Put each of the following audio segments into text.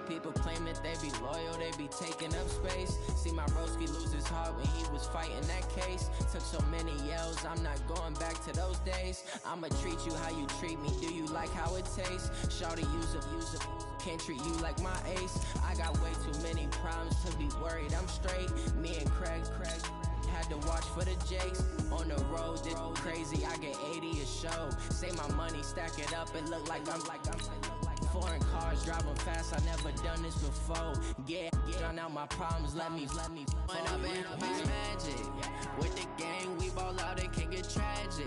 People claim that they be loyal, they be taking up space. See my broski lose his heart when he was fighting that case. Took so many yells, I'm not going back to those days. I'ma treat you how you treat me, do you like how it tastes? Shawty, use up, can't treat you like my ace. I got way too many problems to be worried, I'm straight. Me and Craig had to watch for the Jakes. On the road, this crazy, I get 80 a show. Say my money, stack it up, it look like I'm foreign cars, driving fast, I never done this before. Get out my problems, let me When up and magic. With the gang, we ball out, it can get tragic.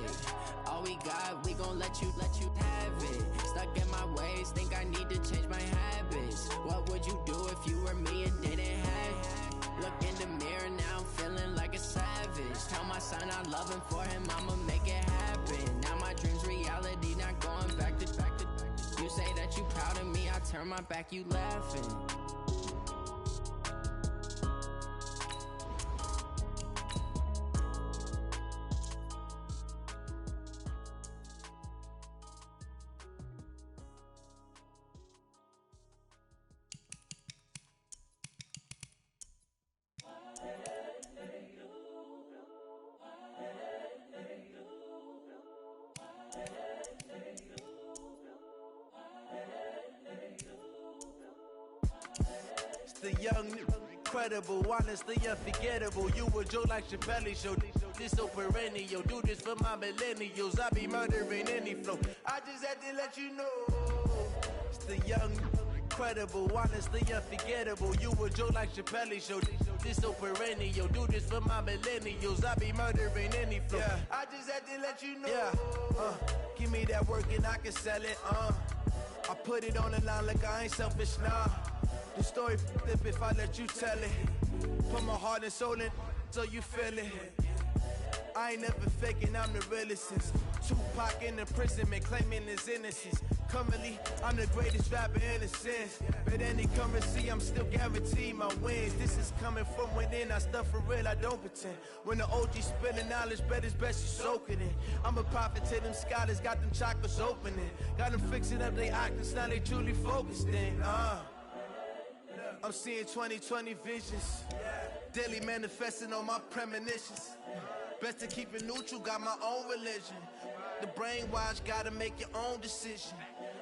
All we got, we gon' let you have it. Stuck in my ways, think I need to change my habits. What would you do if you were me and didn't have it? Look in the mirror now, I'm feeling like a savage. Tell my son I love him, for him I'ma make it happen. Now my dream's reality, not going back to. You say that you proud of me, I turn my back, you laughing. The young, incredible, honestly unforgettable. You a Joe like Chappelle show. This so perennial. Do this for my millennials. I be murdering any flow. I just had to let you know. It's the young, incredible, honestly unforgettable. You a Joe like Chappelle show. This so perennial. Do this for my millennials. I be murdering any flow. Yeah. I just had to let you know. Yeah. Give me that work and I can sell it. I put it on the line like I ain't selfish, nah. The story flip if I let you tell it. Put my heart and soul in so you feel it. I ain't never faking, I'm the realest since Tupac in imprisonment, claiming his innocence. Currently, I'm the greatest rapper in a sense. But any currency, I'm still guaranteed my wins. This is coming from within, I stuff for real, I don't pretend. When the OG spilling knowledge, bet it's best you soak it in. I'm a prophet to them scholars, got them chakras opening. Got them fixing up they octaves, now they truly focused in. I'm seeing 2020 visions, daily manifesting on my premonitions. Best to keep it neutral, got my own religion. The brainwash, gotta make your own decision.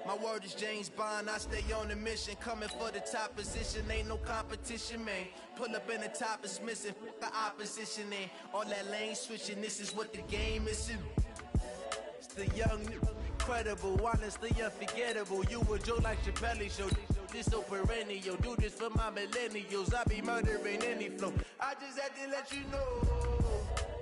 My word is James Bond, I stay on the mission. Coming for the top position, ain't no competition, man. Pull up in the top, it's missing, the opposition ain't. All that lane switching, this is what the game is. It's the young, incredible, honestly unforgettable. You a Joe like Chappelle show. This so perennial, do this for my millennials. I be murdering any flow. I just had to let you know.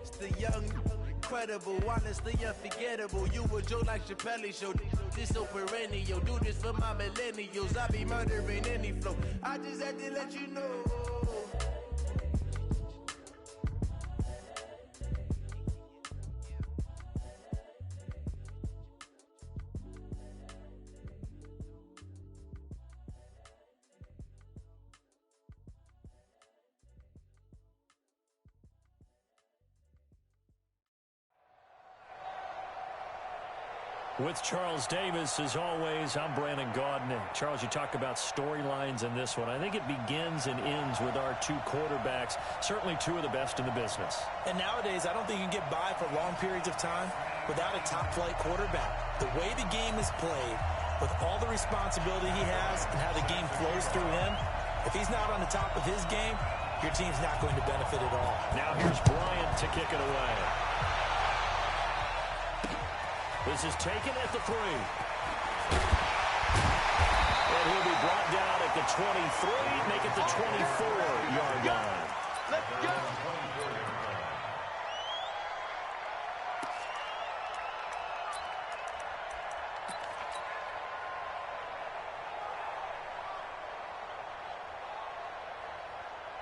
It's the young, incredible, honestly unforgettable. You a Joe like Chappelle show. This so perennial, do this for my millennials. I be murdering any flow. I just had to let you know. With Charles Davis, as always, I'm Brandon Gaudin. Charles, you talk about storylines in this one. I think it begins and ends with our two quarterbacks, certainly two of the best in the business. And nowadays, I don't think you can get by for long periods of time without a top-flight quarterback. The way the game is played, with all the responsibility he has and how the game flows through him, if he's not on the top of his game, your team's not going to benefit at all. Now here's Bryant to kick it away. This is taken at the 3. And he'll be brought down at the 23, make it the 24-yard line. Let's go!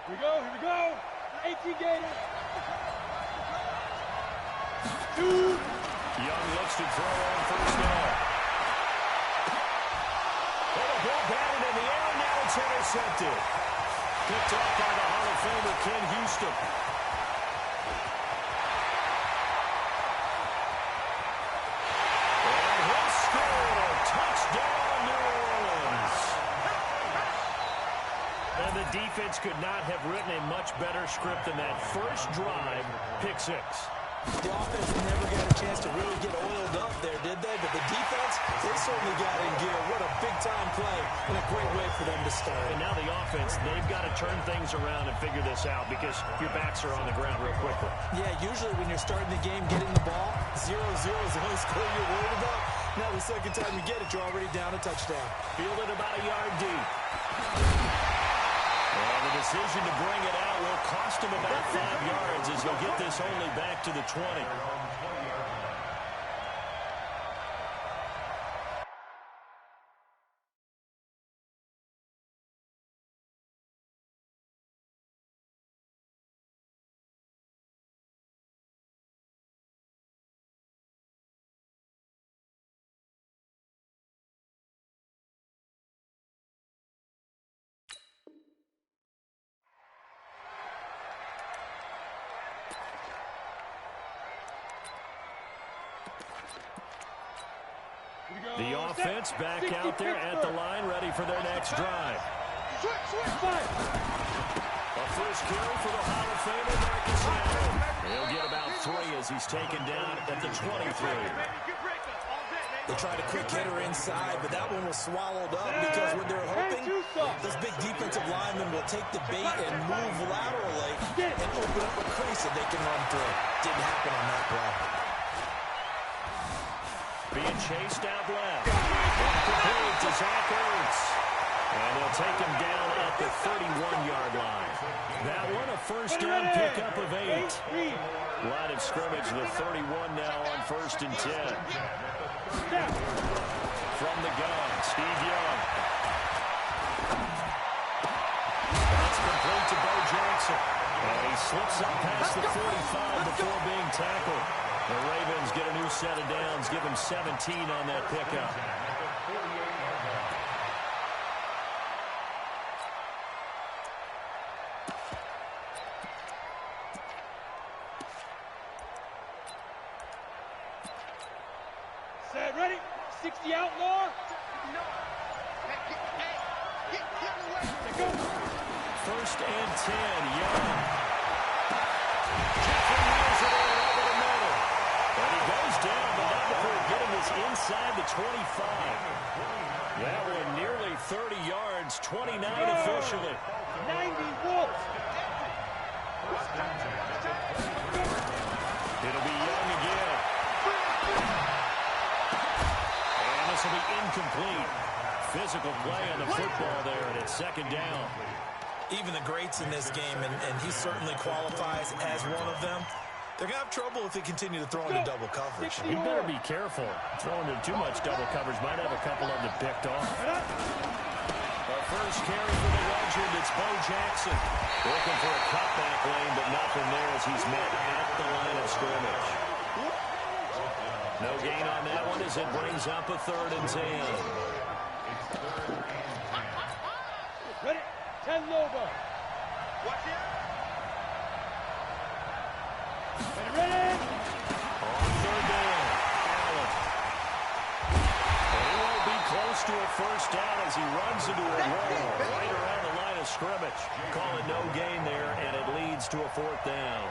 Here we go. 18 Gators. Young looks to throw on first down. And the ball batted in the air, and now it's intercepted. Picked off by the Hall of Famer, Ken Houston. And he'll score. Touchdown, New Orleans. defense could not have written a much better script than that first drive, pick six. The offense never got a chance to really get oiled up there, did they? But the defense, they certainly got in gear. What a big-time play and a great way for them to start. And now the offense, they've got to turn things around and figure this out because your backs are on the ground real quickly. Yeah, usually when you're starting the game, getting the ball, 0-0 is the only score you're worried about. Now the second time you get it, you're already down a touchdown. Fielded about a yard deep. And the decision to bring it out will cost him about 5 yards as he'll get this only back to the 20. The offense back out there at the line, ready for their next drive. A first carry for the Hall of Famer, Marcus Allen. He'll get about 3 as he's taken down at the 23. They tried a quick hitter inside, but that one was swallowed up because what they're hoping, this big defensive lineman will take the bait and move laterally and open up a crease that they can run through. Didn't happen on that play. Being chased out left. Complete to Zach Ertz. And they'll take him down at the 31-yard line. That one a first down pickup of 8. Line of scrimmage, the 31 now on 1st and 10. From the gun, Steve Young. That's complete to Bo Jackson. And he slips up past the 45 before being tackled. The Ravens get a new set of downs, give him 17 on that pickup. Set, ready? 60 outlaw. First and 10, Young. Jeffrey wheels it in over the middle. And he goes down, but not before getting this inside the 25. That one nearly 30 yards, 29 officially. 90 Wolves. It'll be Young again. And this will be incomplete. Physical play on the football there, and it's 2nd down. Even the greats in this game, and he certainly qualifies as one of them, they're going to have trouble if they continue to throw into double coverage. He better be careful. Throwing into too much double coverage might have a couple of them picked off. A first carry for the legend, it's Bo Jackson. Looking for a cutback lane, but nothing there as he's met at the line of scrimmage. No gain on that one as it brings up a 3rd and 10. Ready? 10 Lobo. Watch it. Ready? On 3rd down, Allen. And he won't be close to a first down as he runs into a wall right around the line of scrimmage. Calling no gain there, and it leads to a 4th down.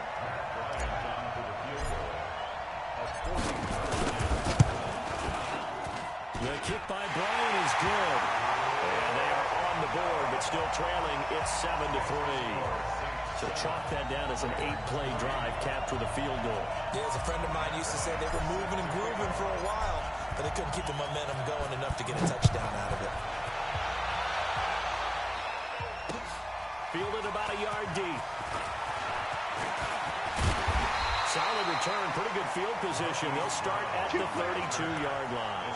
The kick by Bryant is good. And they are on the board, but still trailing. It's 7-3. So chalk that down as an 8-play drive capped with a field goal. Yeah, as a friend of mine used to say, they were moving and grooving for a while, but they couldn't keep the momentum going enough to get a touchdown out of it. Fielded about a yard deep. Solid return, pretty good field position. They'll start at the 32-yard line.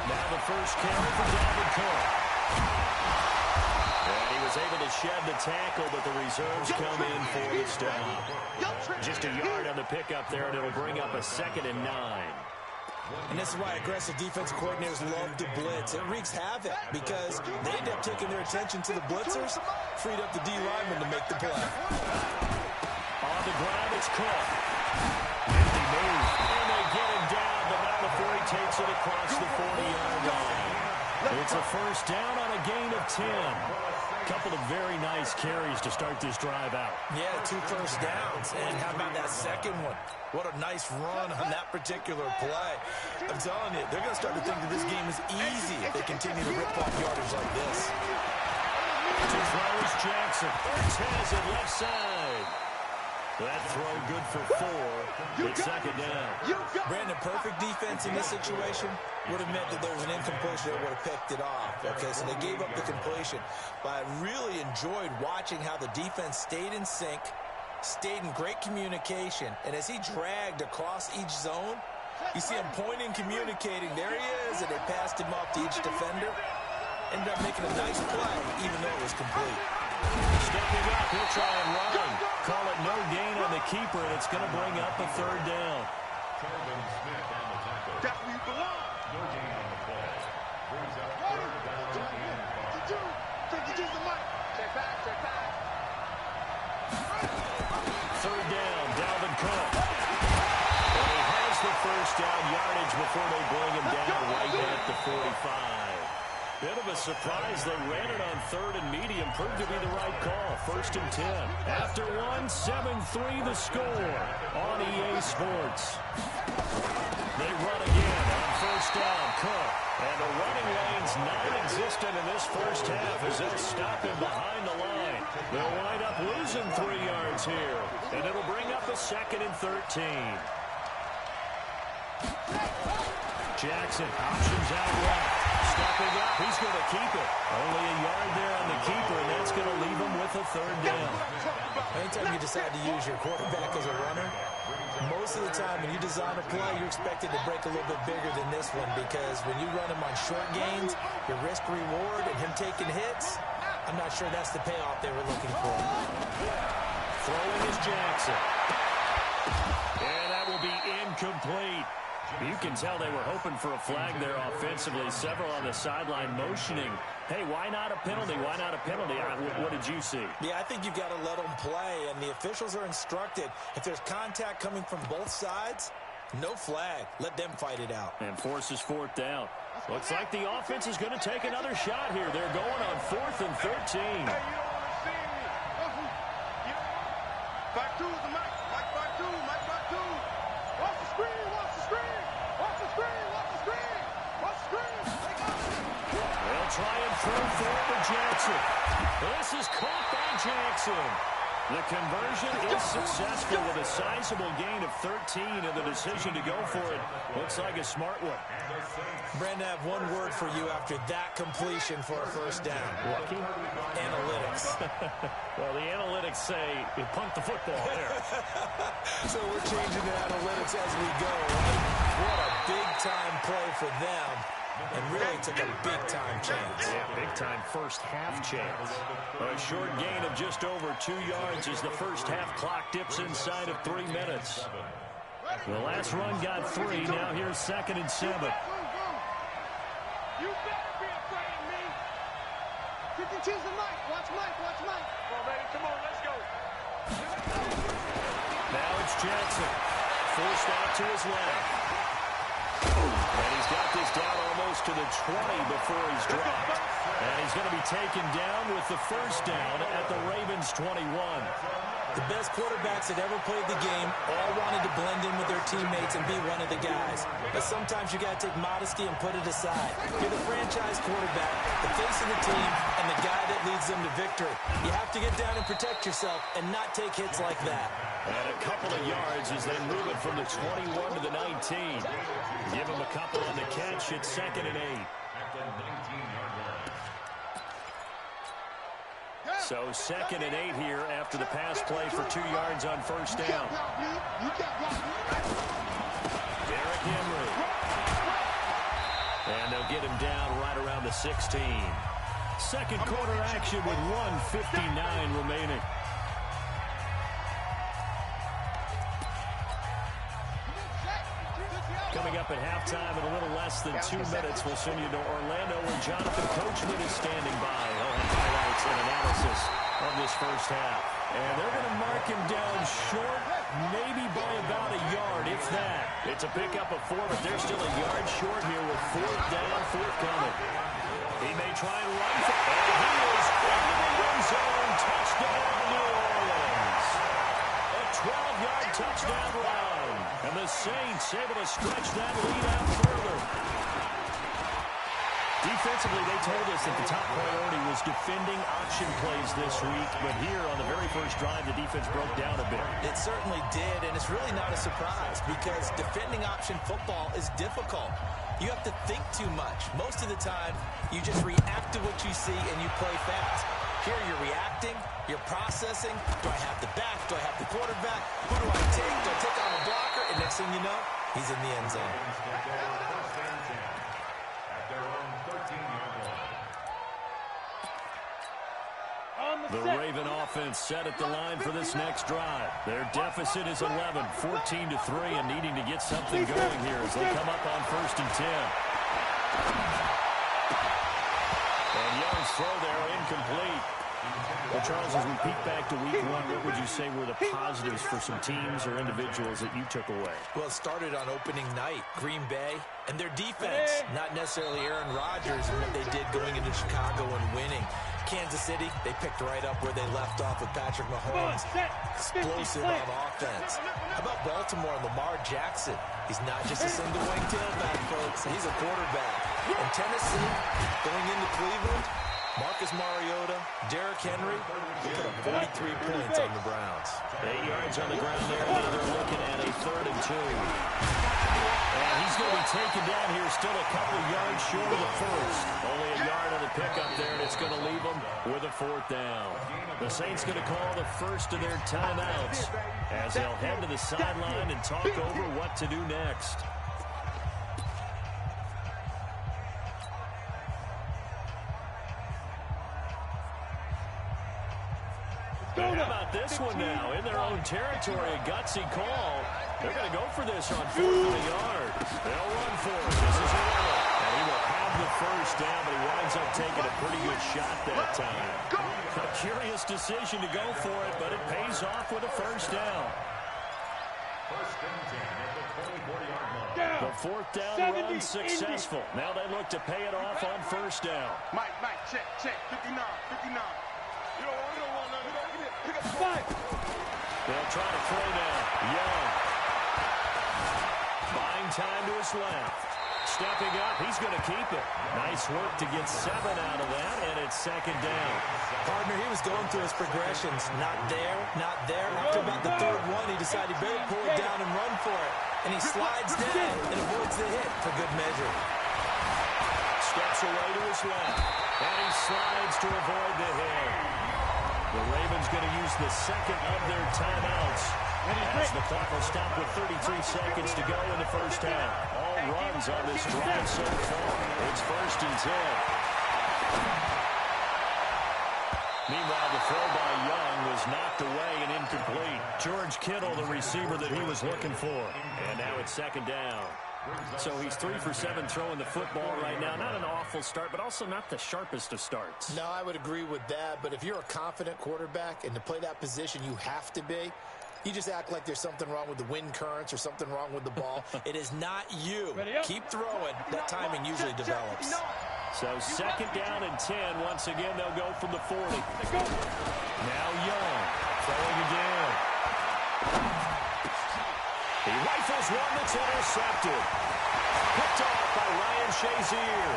Now the first carry for Dalvin Cook. And he was able to shed the tackle, but the reserves come in for the stop. Just a yard on the pickup there, and it'll bring up a 2nd and 9. And this is why aggressive defense coordinators love to blitz. It wreaks havoc because they end up taking their attention to the blitzers, freed up the D lineman to make the play. On the ground, it's Cook. Nifty move. And they get him down, but not before he takes it across the 40-yard line. It's a first down on a gain of 10. Couple of very nice carries to start this drive out. Yeah, 2 first downs. And how about that second one? What a nice run on that particular play. I'm telling you, they're going to start to think that this game is easy if they continue to rip off yardage like this. To throw is Jackson. Ortez at left side. That throw good for 4. It's second down. Brandon, perfect defense in this situation would have meant that there was an incompletion that would have picked it off. Okay, so they gave up the completion. But I really enjoyed watching how the defense stayed in sync, stayed in great communication, and as he dragged across each zone, you see him pointing, communicating. There he is, and they passed him off to each defender. Ended up making a nice play, even though it was complete. Stepping up, he'll try and run. Call it no gain on the keeper, and it's going to bring up a third down. That's where you belong. No gain on the play. Brings up Check back. Third down, Dalvin Cook. And he has the first down yardage before they bring him down right at the 45. Bit of a surprise. They ran it on third and medium. Proved to be the right call. First and 10. After 7-3 the score on EA Sports. They run again on first down. Cook. And the running lane's non-existent in this first half as they'll stop him behind the line. They'll wind up losing 3 yards here. And it'll bring up a second and 13. Jackson options out left. Stepping up, he's going to keep it. Only a yard there on the keeper, and that's going to leave him with a third down. Anytime you decide to use your quarterback as a runner, most of the time when you design a play, you're expected to break a little bit bigger than this one because when you run him on short gains, your risk-reward and him taking hits, I'm not sure that's the payoff they were looking for. Throwing is Jackson. And that will be incomplete. You can tell they were hoping for a flag there offensively. Several on the sideline motioning. Hey, why not a penalty? Why not a penalty? What did you see? Yeah, I think you've got to let them play, and the officials are instructed. If there's contact coming from both sides, no flag. Let them fight it out. And forces fourth down. Looks like the offense is going to take another shot here. They're going on 4th and 13. Hey, you don't understand me. Back two is the mic. Mike back two. Watch the screen. They'll try and throw forward Jackson. This is caught by Jackson. The conversion is successful with a sizable gain of 13, and the decision to go for it looks like a smart one. Brandon, I have one word for you after that completion for a first down. Lucky? Analytics. Well, the analytics say you punt the football there. So we're changing the analytics as we go, right? What a big-time play for them. And really took a big-time chance. Yeah, big-time first-half chance. A short gain of just over 2 yards as the first-half clock dips inside of 3 minutes. The last run got 3. Now here's 2nd and 7. You better be afraid of me. Pick and choose the mic. Watch Mike. Come on, baby. Come on, let's go. Now it's Jackson. Forced out to his left. And he's got this down almost to the 20 before he's dropped. And he's going to be taken down with the first down at the Ravens 21. The best quarterbacks that ever played the game all wanted to blend in with their teammates and be one of the guys. But sometimes you got to take modesty and put it aside. You're the franchise quarterback, the face of the team, and the guy that leads them to victory. You have to get down and protect yourself and not take hits like that. And a couple of yards as they move it from the 21 to the 19. Give him a couple on the catch. It's 2nd and 8. So 2nd and 8 here after the pass play for 2 yards on first down. Derrick Henry. And they'll get him down right around the 16. Second quarter action with 1:59 remaining. Coming up at halftime in a little less than 2 minutes. We'll send you to Orlando where Jonathan Coachman is standing by. He'll have highlights and analysis of this first half. And they're going to mark him down short, maybe by about a yard, if that. It's a pickup of 4, but they're still a yard short here with 4th down, forthcoming. He may try and run for it. And he is into the end zone. Touchdown, New Orleans. A 12-yard touchdown run. And the Saints able to stretch that lead out further. Defensively, they told us that the top priority was defending option plays this week. But here on the very first drive, the defense broke down a bit. It certainly did, and it's really not a surprise because defending option football is difficult. You have to think too much. Most of the time, you just react to what you see and you play fast. Here you're reacting, you're processing. Do I have the back? Do I have the quarterback? Who do I take? Do I take on a blocker? And next thing you know, he's in the end zone. The Raven offense set at the line for this next drive. Their deficit is 11, 14-3, and needing to get something going here as they come up on 1st and 10. And Young's throw there incomplete. Well, Charles, as we peek back to week 1, what would you say were the positives for some teams or individuals that you took away? Well, it started on opening night, Green Bay, and their defense. Not necessarily Aaron Rodgers and what they did going into Chicago and winning. Kansas City, they picked right up where they left off with Patrick Mahomes. Explosive on offense. How about Baltimore and Lamar Jackson? He's not just a single-wing tailback, folks. He's a quarterback. And Tennessee, going into Cleveland, Marcus Mariota, Derrick Henry, they put up 43 points on the Browns. 8 yards on the ground there. Now they're looking at a 3rd and 2. And he's going to be taken down here, still a couple of yards short of the first. Only a yard on the pickup there, and it's going to leave them with a 4th down. The Saints going to call the first of their timeouts as they'll head to the sideline and talk over what to do next. How about this one now? In their own territory, a gutsy call. They're going to go for this on 4th and a yard. They'll run for it. This is a runner. And he will have the first down, but he winds up taking a pretty good shot that time. A curious decision to go for it, but it pays off with a first down. The 4th down run successful. Now they look to pay it off on 1st down. Mike, check. 59. You don't want nothing. Pick up 5. They'll try to throw now. Young. Buying time to his left. Stepping up, he's going to keep it. Nice work to get 7 out of that, and it's 2nd down. Partner, he was going through his progressions. Not there. After about the 3rd one, he decided he better pull it down and run for it. And he slides down and avoids the hit for good measure. Steps away to his left, and he slides to avoid the hit. The Ravens going to use the 2nd of their timeouts as the clock will stop with 33 seconds to go in the first half. All runs on this drive so far. It's 1st and 10. Meanwhile, the throw by Young was knocked away and incomplete. George Kittle, the receiver that he was looking for. And now it's 2nd down. So he's 3 for 7 throwing the football right now. Not an awful start, but also not the sharpest of starts. No, I would agree with that. But if you're a confident quarterback and to play that position, you have to be. You just act like there's something wrong with the wind currents or something wrong with the ball. It is not you. Keep throwing. That timing usually develops. So 2nd down and 10. Once again, they'll go from the 40. Now Young throwing again. He rifles one that's intercepted. Picked off by Ryan Shazier.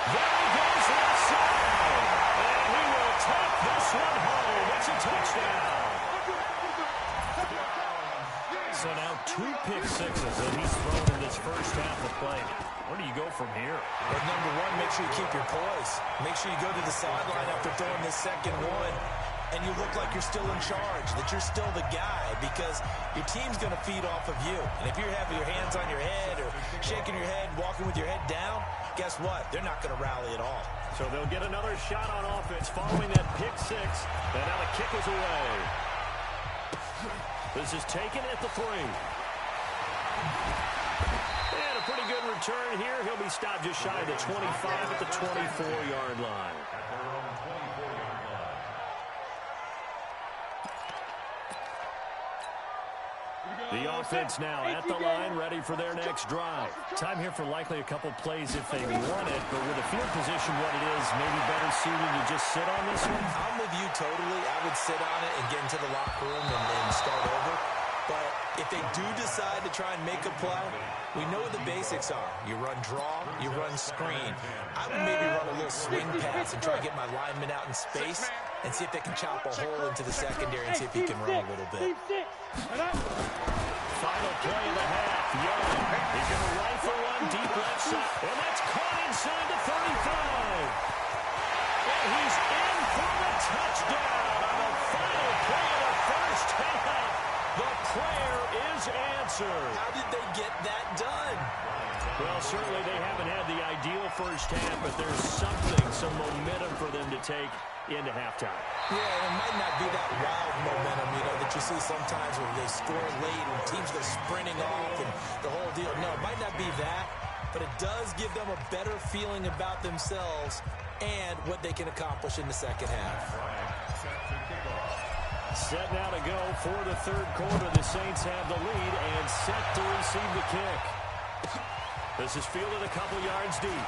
There he goes left side. And he will take this one home. It's a touchdown. So now 2 pick sixes that he's thrown in this first half of play. Where do you go from here? Well, number one, make sure you keep your poise. Make sure you go to the sideline after throwing this 2nd one, and you look like you're still in charge, that you're still the guy, because your team's going to feed off of you. And if you're having your hands on your head or shaking your head, walking with your head down, guess what? They're not going to rally at all. So they'll get another shot on offense following that pick 6, and now the kick is away. This is taken at the 3. pretty good return here. He'll be stopped just shy of the 25 at the 24-yard line. The offense now at the line, ready for their next drive. Time here for likely a couple plays if they want it, but with the field position what it is, maybe better suited to just sit on this one? I'm with you totally. I would sit on it and get into the locker room and start over. But if they do decide to try and make a play, we know what the basics are. You run draw, you run screen. I would maybe run a little swing pass and try to get my lineman out in space and see if they can chop a hole into the secondary and see if he can run a little bit. Final play of the half. Young. He's going to rifle one deep left side. And that's caught inside the 35. And he's in for the touchdown on the final play of the first half. The prayer is answered. How did they get that done? Well, certainly they haven't had the ideal first half, but there's something, some momentum for them to take into halftime. Yeah, and it might not be that wild momentum, you know, that you see sometimes when they score late and teams go sprinting off and the whole deal. No, it might not be that, but it does give them a better feeling about themselves and what they can accomplish in the second half. Set now to go for the third quarter. The Saints have the lead and set to receive the kick. This is fielded a couple yards deep.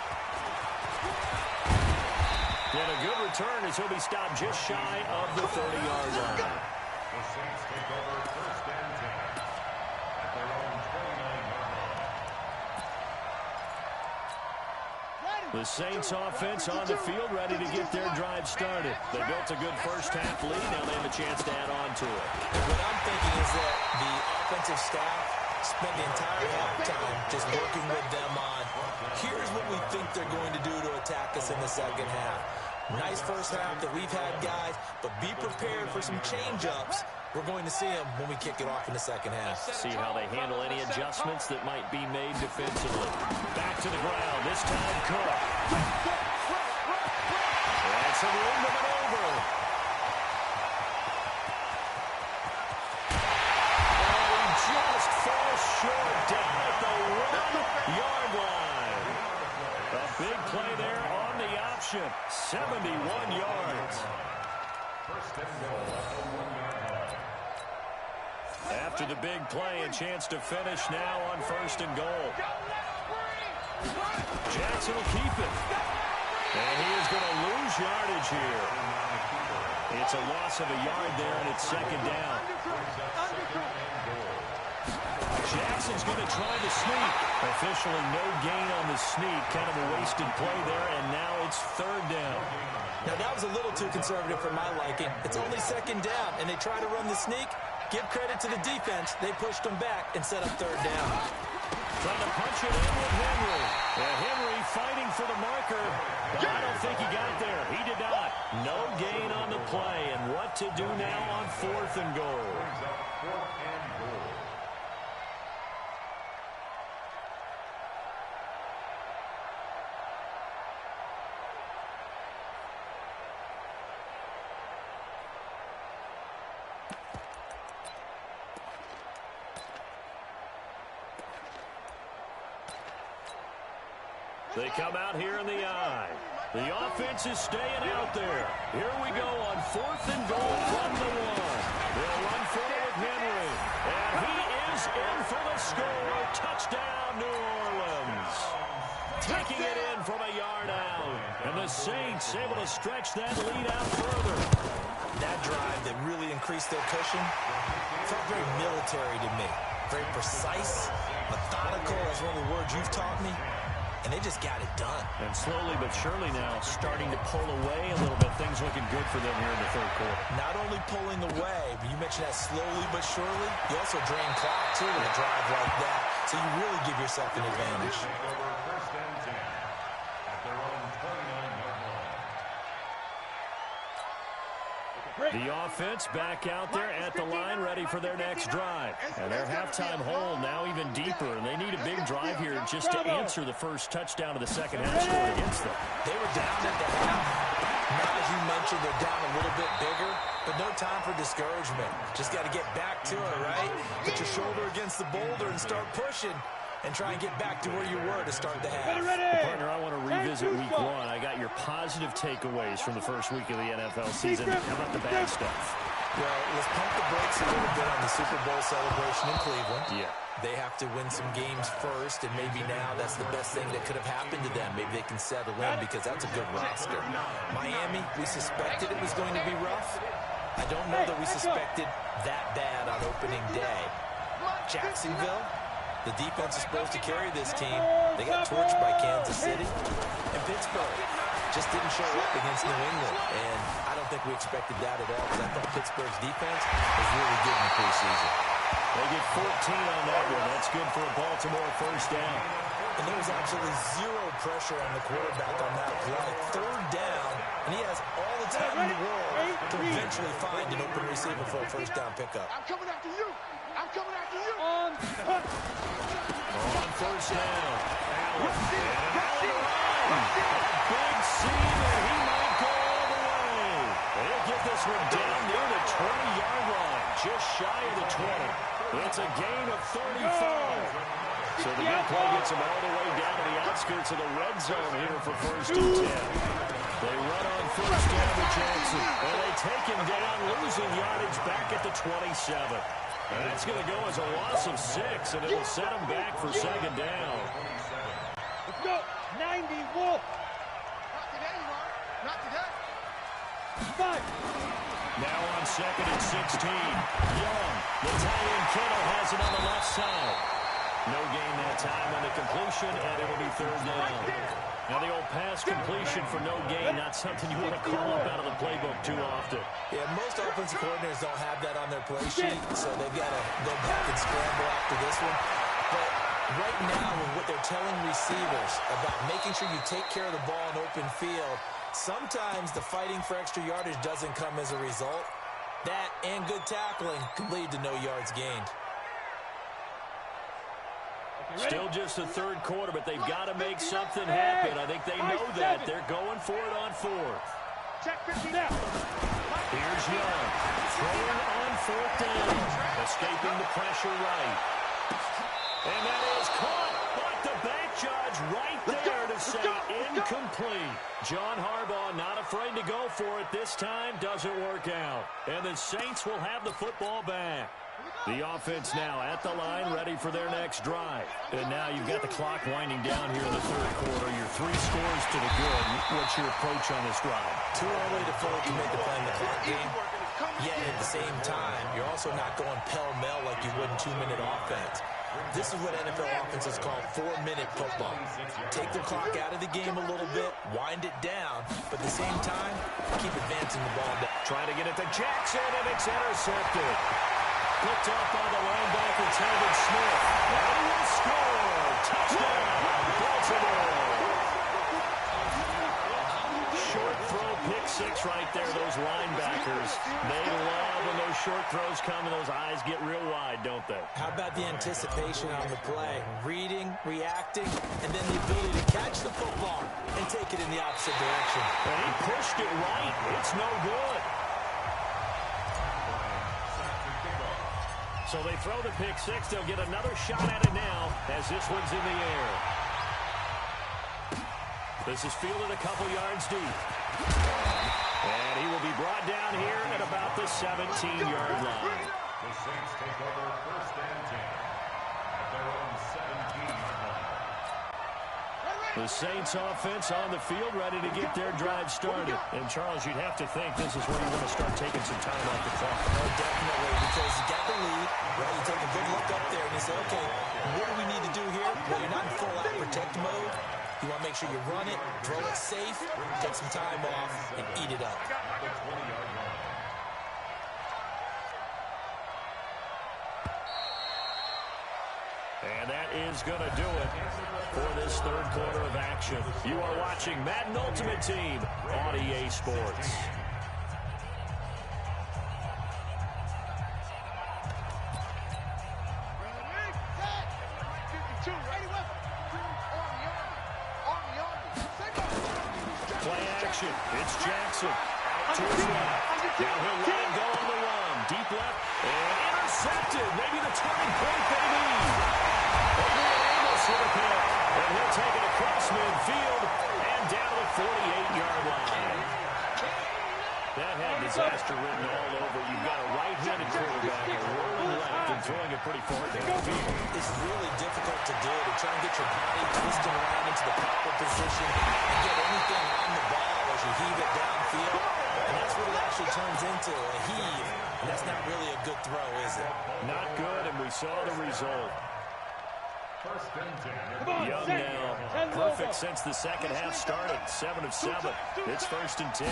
And a good return as he'll be stopped just shy of the 30-yard line. The Saints take over first and 10 at their own 29-yard line. The Saints offense on the field, ready to get their drive started. They built a good first half lead. Now they have a chance to add on to it. What I'm thinking is that the offensive staff spent the entire halftime just working with them on, here's what we think they're going to do to attack us in the second half. Nice first half that we've had, guys, but be prepared for some change-ups. We're going to see them when we kick it off in the second half. See how they handle any adjustments that might be made defensively. Back to the ground, this time Cook. That's a room to maneuver. And he just falls short down at the 1-yard line. A big play there on the option. 71 yards. First and goal at the 1-yard line. After the big play, a chance to finish now on first and goal. Jackson will keep it. And he is going to lose yardage here. It's a loss of a yard there, and it's second down. Jackson's going to try to sneak. Officially no gain on the sneak. Kind of a wasted play there, and now it's third down. Now, that was a little too conservative for my liking. It's only second down, and they try to run the sneak. Give credit to the defense. They pushed them back and set up third down. Trying to punch it in with Henry. Henry fighting for the marker. But I don't think he got there. He did not. No gain on the play. And what to do now on fourth and goal? Fourth and goal. They come out here in the eye. The offense is staying out there. Here we go on fourth and goal from the 1. They'll run for it with Henry. And he is in for the score. Touchdown, New Orleans. Taking it in from a yard out. And the Saints able to stretch that lead out further. That drive that really increased their cushion felt very military to me. Very precise, methodical, is one of the words you've taught me. And they just got it done. And slowly but surely now starting to pull away a little bit. Things looking good for them here in the third quarter. Not only pulling away, but you mentioned that slowly but surely. You also drain clock, too, with a drive like that. So you really give yourself an advantage. Over first and 10 at their own 29-yard line. The offense back out there at the line, ready for their next drive. And their halftime hole now even deeper, and they need a big drive here just to answer the first touchdown of the second half scored against them. They were down at the half. Now, as you mentioned, they're down a little bit bigger, but no time for discouragement. Just got to get back to it, right? Put your shoulder against the boulder and start pushing. and try and get back to where you were to start the half. Partner, I want to revisit week 1. I got your positive takeaways from the first week of the NFL season. How about the bad stuff? Well, let's pump the brakes a little bit on the Super Bowl celebration in Cleveland. Yeah. They have to win some games first, and maybe now that's the best thing that could have happened to them. Maybe they can settle in because that's a good roster. Miami, we suspected it was going to be rough. I don't know that we suspected that bad on opening day. Jacksonville, the defense is supposed to carry this team. They got torched by Kansas City. And Pittsburgh just didn't show up against New England. And I don't think we expected that at all because I thought Pittsburgh's defense was really good in the preseason. They get 14 on that one. That's good for a Baltimore first down. And there was absolutely zero pressure on the quarterback on that play. Third down, and he has all the time in the world to eventually find an open receiver for a first down pickup. I'm coming after you. I'm coming after you. On first down. Allen. Big seam, and he might go all the way. They'll get this one down near the 20-yard line, just shy of the 20. It's a gain of 35. So the good play gets them all the way down to the outskirts of the red zone here for first and 10. They run on first down to Jackson, and they take him down, losing yardage back at the 27. And that's going to go as a loss of 6, and it'll set them back for second down. Let's go. 90 Wolf. Not today, Mark. Not today. 5. Now on second and 16. Young, the tight end Kittle has it on the left side. No gain that time on the completion, and it'll be third down. Now the old pass completion for no gain, not something you want to call up out of the playbook too often. Yeah, most offensive coordinators don't have that on their play sheet, so they've got to go back and scramble after this one. But right now, with what they're telling receivers about making sure you take care of the ball in open field, sometimes the fighting for extra yardage doesn't come as a result. That and good tackling can lead to no yards gained. Still just the third quarter, but they've got to make something happen. I think they know that. They're going for it on fourth. Here's Young, throwing on fourth down, escaping the pressure right. And that is caught, but the back judge right there to say incomplete. John Harbaugh not afraid to go for it this time, doesn't work out. And the Saints will have the football back. The offense now at the line, ready for their next drive. And now you've got the clock winding down here in the third quarter. You're 3 scores to the good. What's your approach on this drive? Too early to fully commit to playing the clock game. Yet at the same time, you're also not going pell-mell like you would in 2-minute offense. This is what NFL offenses call 4-minute football. Take the clock out of the game a little bit, wind it down, but at the same time, keep advancing the ball down. Trying to get it to Jackson, and it's intercepted. Picked up by the linebacker, Telvin Smith. And he will score. Touchdown, Baltimore. Short throw, pick 6 right there, those linebackers. They love when those short throws come and those eyes get real wide, don't they? How about the anticipation on the play? Reading, reacting, and then the ability to catch the football and take it in the opposite direction. And he pushed it right. It's no good. So they throw the pick 6. They'll get another shot at it now as this one's in the air. This is fielded a couple yards deep. And he will be brought down here at about the 17-yard line. The Saints take over first and 10 at their own 17-yard line. The Saints offense on the field, ready to get their drive started. And, Charles, you'd have to think this is where you want to start taking some time off the clock. Oh, definitely, because you got the lead, right? You take a good look up there and you say, okay, what do we need to do here? Well, you're not in full-out protect mode. You want to make sure you run it, throw it safe, take some time off, and eat it up. And that is going to do it for this third quarter of action. You are watching Madden Ultimate Team on EA Sports. Play action. It's Jackson. Out to his left. Now he'll let it go on the run. Deep left. And intercepted. Maybe the turning point they need. Adrian Amos with a pick, and he'll take it across midfield and down to the 48-yard line. That had disaster written all over. You've got a right-handed quarterback rolling left and throwing it pretty far downfield. It's really difficult to do, to try and get your body twisted around into the proper position and get anything on the ball as you heave it downfield. And that's what it actually turns into, a heave. And that's not really a good throw, is it? Not good, and we saw the result. First and 10. Young now, perfect since the second half started. 7 of 7. It's first and 10.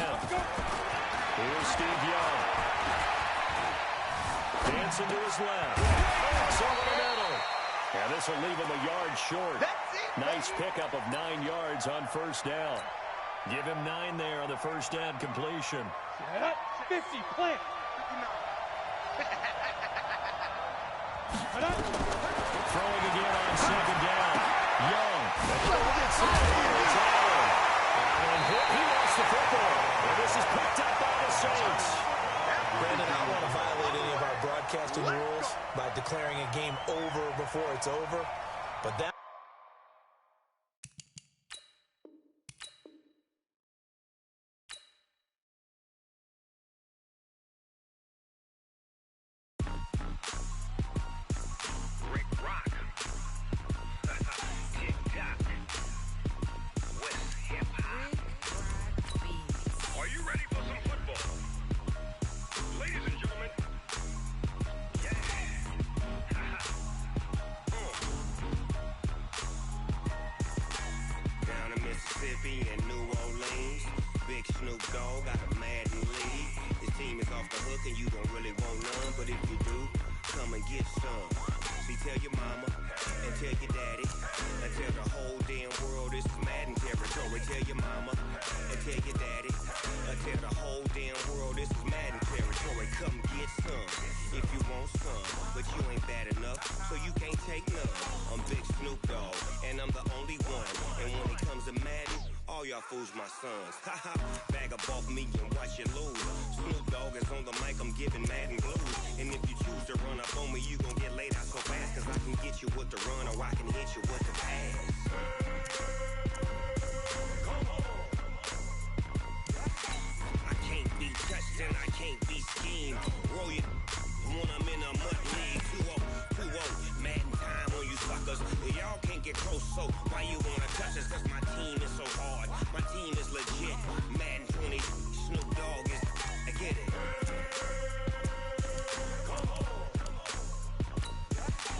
Here's Steve Young. Dancing to his left. Over the middle. And this will leave him a yard short. Nice pickup of 9 yards on first down. Give him 9 there on the first down completion. 50, plant. Throwing again on second down. Young. He lost the football. And this is picked up by the Saints. Brandon, I don't want to violate any of our broadcasting rules by declaring a game over before it's over, but that fools my sons. Haha, bag up off me and watch you lose. Snoop Dogg is on the mic, I'm giving Madden blues. And if you choose to run up on me, you gon' get laid out so fast. Cause I can get you with the run or I can hit you with the pass. I can't be touched and I can't be schemed. Roll you when I'm in a mud league. 2-0, 2-0, Madden time on you suckers. Y'all can't get close, so why you wanna touch us? Cause my team is so hard. My team is legit. Madden 20, Snoop Dogg is, I get it.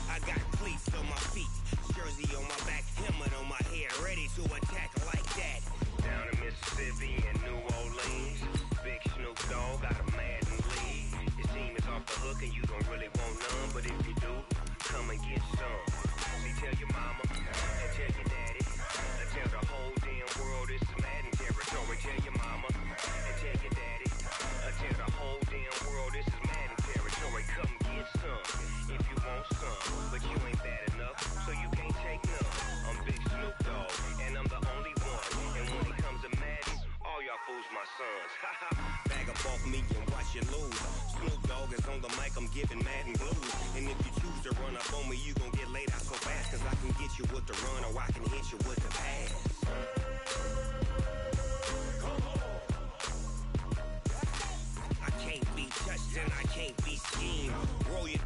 I got cleats on my feet, jersey on my back, helmet on my head, ready to attack like that. Down in Mississippi and New Orleans, big Snoop Dogg got a Madden league. Your team is off the hook and you don't really want none, but if you do, come and get some. See, tell your mama and tell your daddy, and tell the whole damn world this is Madden territory. Tell your mama and tell your daddy, and tell the whole damn world this is Madden territory. Come get some if you want some, but you ain't bad enough, so you can't take none. I'm Big Snoop Dogg, and I'm the only one. And when it comes to Madden, all y'all fools my sons. Bag up off me and watch you lose. Snoop Dogg is on the mic, I'm giving Madden blues. And if you choose to run up on me, you gon' get laid out so fast. Cause I can get you with the run or I can hit you with the pass. I can't be touched and I can't be schemed. Roll you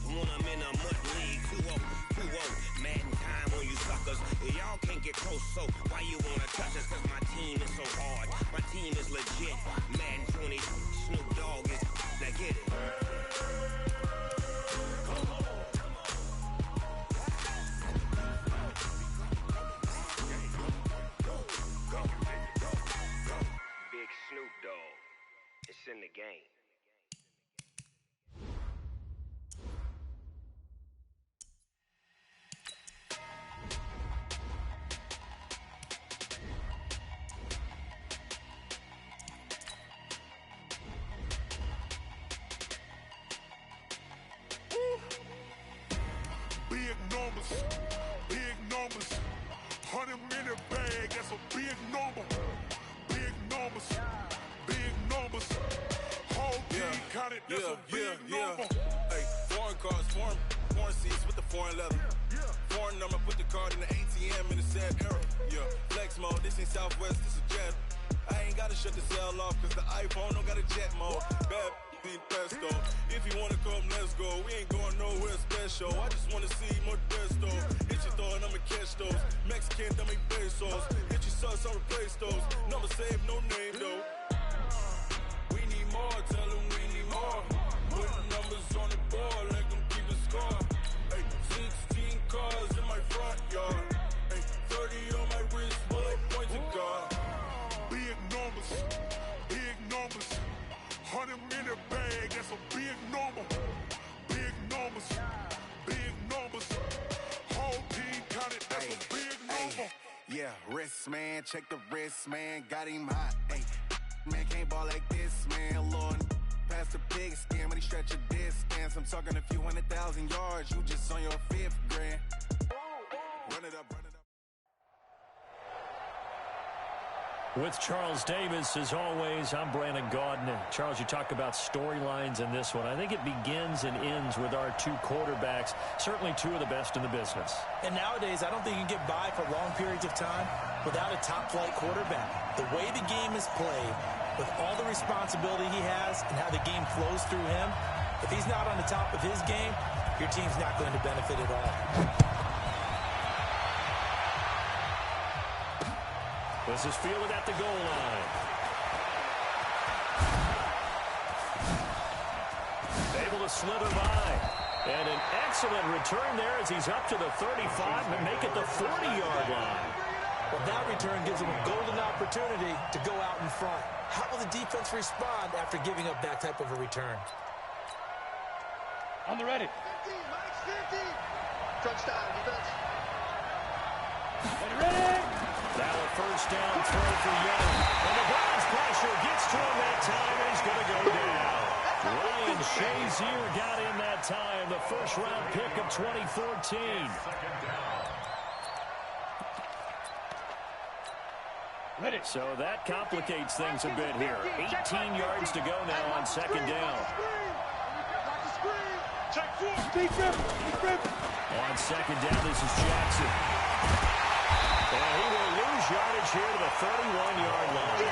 when I'm in a mud league. 2-0, 2-0, Madden time on you suckers. Y'all can't get close, so why you wanna touch us? Cause my team is so hard. My team is legit. Madden 20, Snoop Dogg is, now get it. Big Snoop Dogg, it's in the game. Big numbers, 100-minute bag, that's a big number. Big numbers, whole team counted, that's a big number. Hey, foreign cars, foreign seats with the foreign leather. warning, I'ma put the card in the ATM in a sad era. Yeah, flex mode, this ain't Southwest, this is jet. I ain't gotta shut the cell off, cause the iPhone don't got a jet mode. Bad need pesto. If you wanna come, let's go. We ain't going nowhere special. I just wanna see more desto. Hit your thought, I'ma catch those. Mexican, don't make pesos. Hit your sauce, I'll replace those. Number save, no name though. We need more, tell them we need more. Put numbers on the board, let them keep the score. Hey, 16 cars in my front yard. Hey, 30 on my wrist, bullet points of God. Big numbers, big numbers. 100 minute bag, that's a big number. Big numbers, big numbers. Whole team counted, that's a big number. Yeah, wrist man, check the wrist man, got him hot. Ay, man can't ball like this, man. Lord, past the pig skin when he stretch a distance. I'm talking a few 100,000 yards, you just on your 5th grand. Run it up, run it up. With Charles Davis, as always, I'm Brandon Gaudin. Charles, you talk about storylines in this one. I think it begins and ends with our two quarterbacks, certainly two of the best in the business. And nowadays, I don't think you can get by for long periods of time without a top-flight quarterback. The way the game is played, with all the responsibility he has and how the game flows through him, if he's not on the top of his game, your team's not going to benefit at all. This is fielded at the goal line. Able to slither by. And an excellent return there as he's up to the 35 and make it the 40-yard line. Well, that return gives him a golden opportunity to go out in front. How will the defense respond after giving up that type of a return? On the ready. 50, Mike 50. Touchdown, defense. Ready. Now a first down throw for Young. And the Browns pressure gets to him that time, and he's going to go down. Ryan Shazier got in that time, the first-round pick of 2014. Ready. So that complicates things a bit here. 18 yards to go now on second down. On second down, this is Jackson. And he will lose yardage here to the 31-yard line.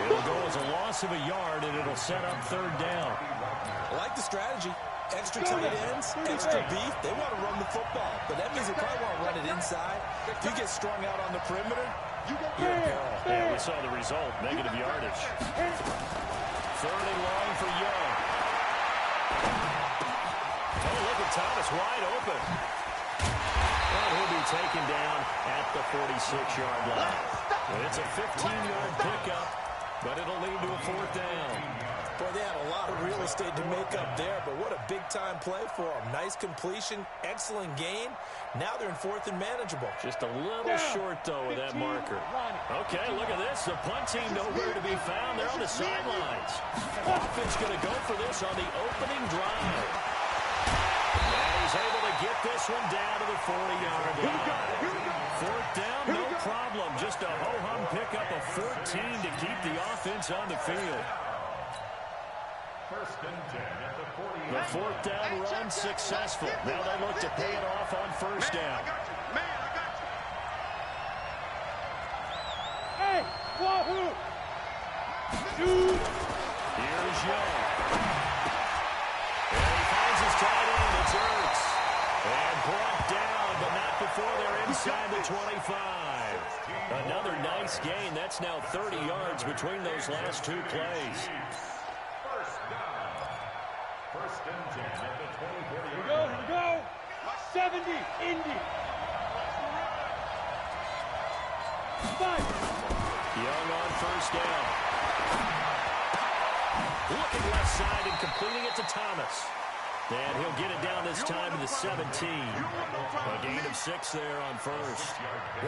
It'll go as a loss of a yard, and it'll set up third down. I like the strategy. Extra tight ends, extra beef. They want to run the football, but that means they probably want to run it inside. If you get strung out on the perimeter, you're in peril. Yeah, we saw the result, negative yardage. Third and long for Young. Oh, look at Thomas wide open. And he'll be taken down at the 46-yard line. It's a 15-yard pickup, but it'll lead to a fourth down. Boy, they had a lot of real estate to make up there, but what a big-time play for them. Nice completion, excellent gain. Now they're in fourth and manageable. Just a little short, though, with that marker. Okay, look at this. The punt team nowhere to be found. They're on the sidelines. Offense going to go for this on the opening drive. And he's able to get this one down to the 40-yard line. Fourth down, no problem. Just a ho-hum pickup of 14 to keep the offense on the field. First and 10 at the 40. The fourth down run successful. Now they look to pay it off on first down. Man, I got you. Hey, wahoo! Dude. Here's Young. And he finds his tight end. It's Ertz. And brought down, but not before they're inside the 25. Another nice gain. That's now 30 yards between those last two plays. First and 10 at the 20-40. Here we go. 70, Indy. 5. Young on first down. Looking left side and completing it to Thomas. And he'll get it down this time to the 17. A gain of 6 there on first.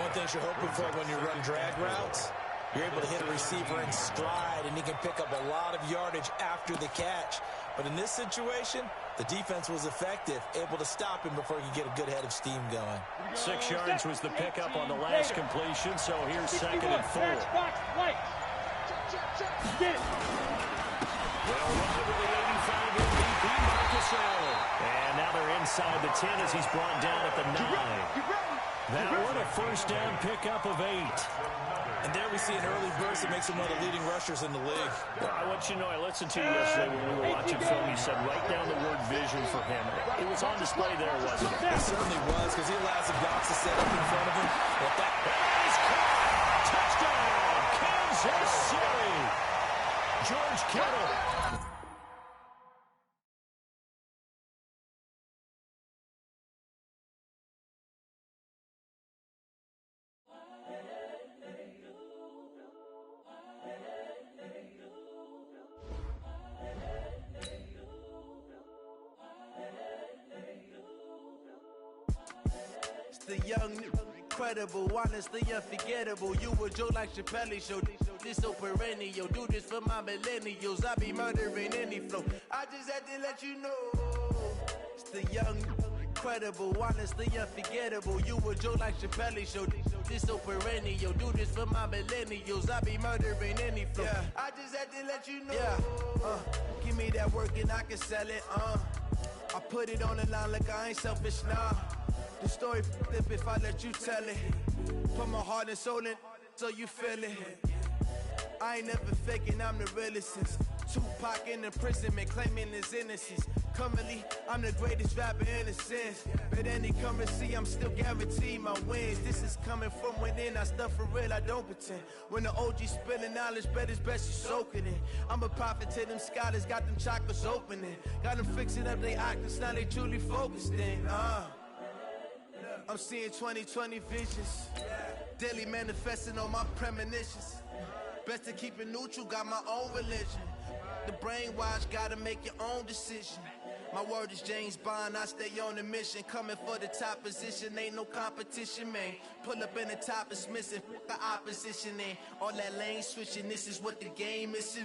One thing you're hoping for when you run drag routes, you're able to hit a receiver in stride, and he can pick up a lot of yardage after the catch. But in this situation, the defense was effective, able to stop him before he could get a good head of steam going. 6 yards was the pickup on the last completion, so here's second and 4. Get it. Well, ride with the 85 MVP, Marcus Allen. And now they're inside the 10 as he's brought down at the 9. That one a first down pickup of 8. And there we see an early burst that makes him one of the leading rushers in the league. Well, I want you to know, I listened to you yesterday when we were watching film. You said write down the word vision for him. It was on display there, wasn't it? It certainly was, because he allows the box to set up in front of him. But that is caught! Touchdown, Kansas City! George Kittle. The young, incredible, honestly unforgettable. You a joke like Chappelle show. This so perennial. Do this for my millennials. I be murdering any flow. I just had to let you know. It's the young, incredible, honestly unforgettable. You a joke like Chappelle show. This so perennial. Do this for my millennials. I be murdering any flow. Yeah. I just had to let you know. Yeah. Give me that work and I can sell it. I put it on the line like I ain't selfish now. The story flip if I let you tell it. Put my heart and soul in so you feel it. I ain't never faking, I'm the realest since Tupac in imprisonment, claiming his innocence. Currently, I'm the greatest rapper in a sense. But any currency, I'm still guaranteed my wins. This is coming from within, I stuff for real, I don't pretend. When the OG spilling knowledge, bet it's best you soak it in. I'm a prophet to them scholars, got them chakras opening. Got them fixing up their octaves, now they truly focused in. I'm seeing 2020 visions, daily manifesting on my premonitions. Best to keep it neutral, got my own religion. The brainwash, gotta make your own decision. My word is James Bond, I stay on a mission. Coming for the top position, ain't no competition, man. Pull up in the top, it's missing, the opposition, ain't all that lane switching, this is what the game is.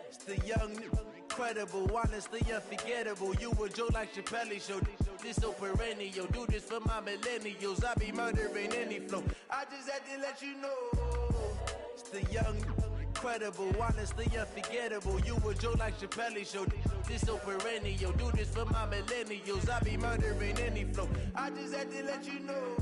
It's the young, incredible, honestly unforgettable. You a joke like Chappelle show. This so perennial. Do this for my millennials. I be murdering any flow. I just had to let you know. It's the young, incredible, honestly unforgettable. You a joke like Chappelle show. This so perennial. Do this for my millennials. I be murdering any flow. I just had to let you know.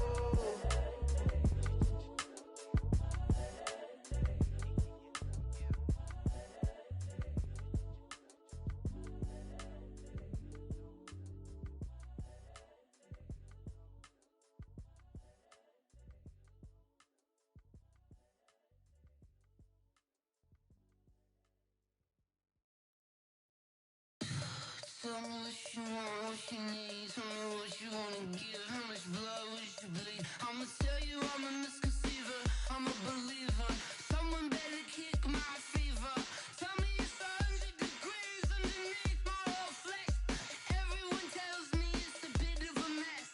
Tell me what you want, what you need. Tell me what you wanna give. How much blood would you bleed? I'ma tell you I'm a misconceiver. I'm a believer. Someone better kick my fever. Tell me it's 100 degrees underneath my whole flesh. Everyone tells me it's a bit of a mess.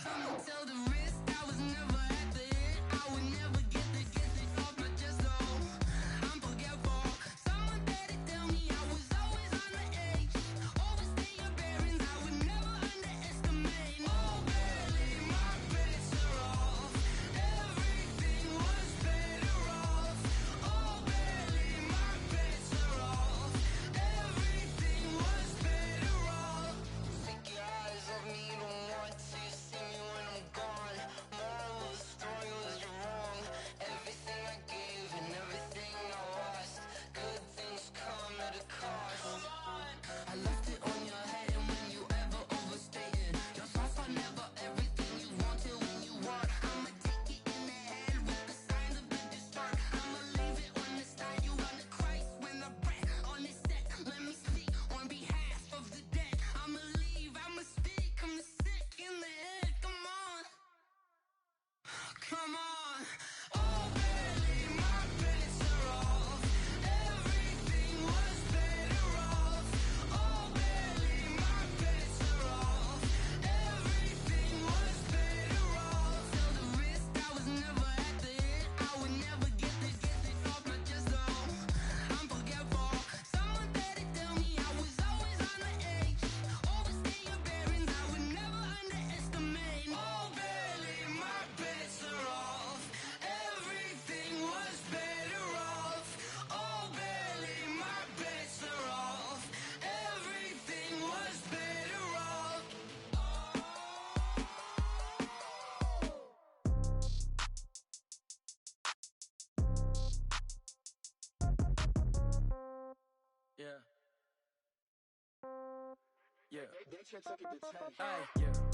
I'ma tell the risk I was never at the end. I would never get this off my chest though. I'm forgetful. Someone better tell me I was always on the edge. Overstay your bearings, I would never underestimate. Oh, barely my pressure.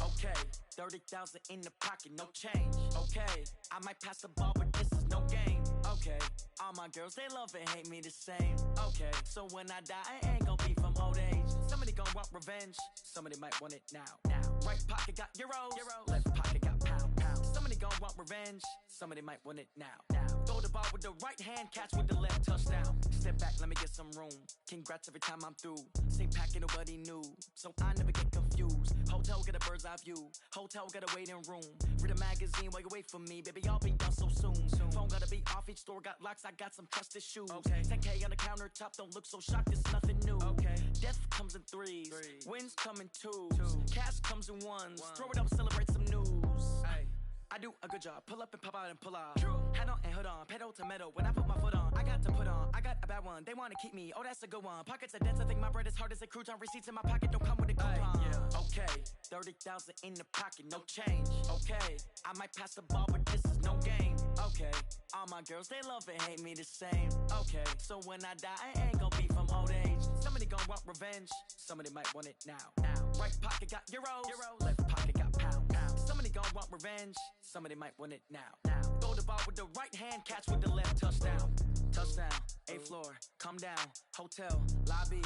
Okay, 30,000 in the pocket, no change. Okay, I might pass the ball, but this is no game. Okay, all my girls, they love and hate me the same. Okay, so when I die, I ain't gon' be from old age. Somebody gon' want revenge, somebody might want it now. Right pocket got euros, left pocket got pound. Somebody gon' want revenge, somebody might want it now. Throw the ball with the right hand, catch with the left, touchdown. Step back, let me get some room. Congrats every time I'm through. Same packet, nobody knew, so I never get confused. Hotel get a bird's eye view, hotel get a waiting room. Read a magazine while you wait for me, baby, I'll be done so soon. Phone gotta be off, each store got locks, I got some trusted shoes. 10K on the countertop, don't look so shocked, it's nothing new. Death comes in threes, wins come in twos, cash comes in ones. Throw it up, celebrate some news. I do a good job, pull up and pop out and pull out. Head on and hood on, pedal to metal. When I put my foot on, I got to put on. I got a bad one, they wanna keep me, oh that's a good one. Pockets are dense, I think my bread is hard as a crouton. Receipts in my pocket don't come with a coupon. Okay, 30,000 in the pocket, no change. Okay, I might pass the ball, but this is no game. Okay, all my girls, they love and hate me the same. Okay, so when I die, I ain't gon' be from old age. Somebody gon' want revenge, somebody might want it now. Right pocket got euros, left pocket got pound. Somebody gon' want revenge, somebody might want it now. Throw the ball with the right hand, catch with the left, touchdown. Touchdown, 8th floor, come down, hotel, lobby.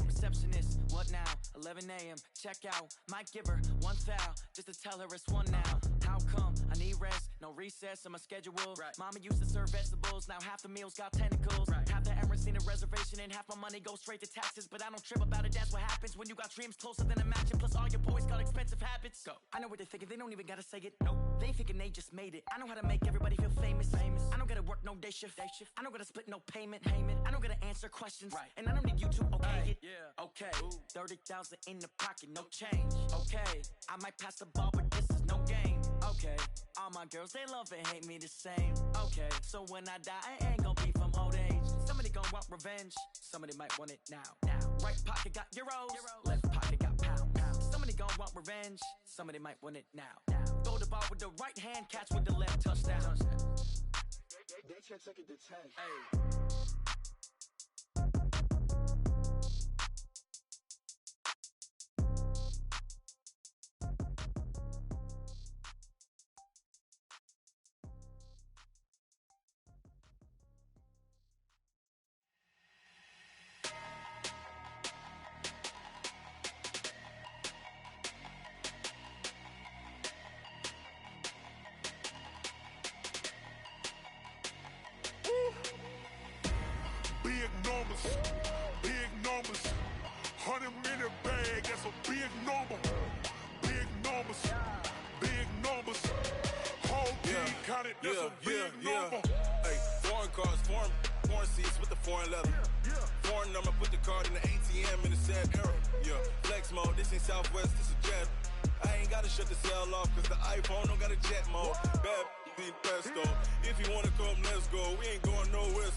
Receptionist, what now? 11 a.m., check out. Might give her one foul, just to tell her it's one now. How come? I need rest, no recess in my schedule. Mama used to serve vegetables, now half the meals got tentacles. Half the Emirates need a reservation and half my money goes straight to taxes. But I don't trip about it, that's what happens when you got dreams closer than a matching. Plus all your boys got expensive habits. Go. I know what they're thinking, they don't even gotta say it. Nope. They thinking they just made it. I know how to make everybody feel famous. I don't gotta work no day shift. I don't gotta split no payment. I don't gotta answer questions. And I don't need you to okay it. Okay, 30,000 in the pocket, no change. Okay, I might pass the ball, but this is no game. Okay, all my girls, they love and hate me the same. Okay, so when I die, I ain't gon' be from old age. Somebody gon' want revenge, somebody might want it now. Right pocket got euros, left pocket got pound. Somebody gon' want revenge, somebody might want it now. Throw the ball with the right hand, catch with the left, touchdown. They can't take it to 10. Big numbers, 100-minute bag, that's a big number. Big numbers, whole team counted, that's a big number. Hey, foreign cars, foreign seats with the foreign leather. Foreign number, put the card in the ATM in the sad era. Flex mode, this ain't Southwest, this is Jet. I ain't gotta shut the cell off, cause the iPhone don't got a jet mode. Bad, pesto. If you wanna come, let's go. We ain't going nowhere.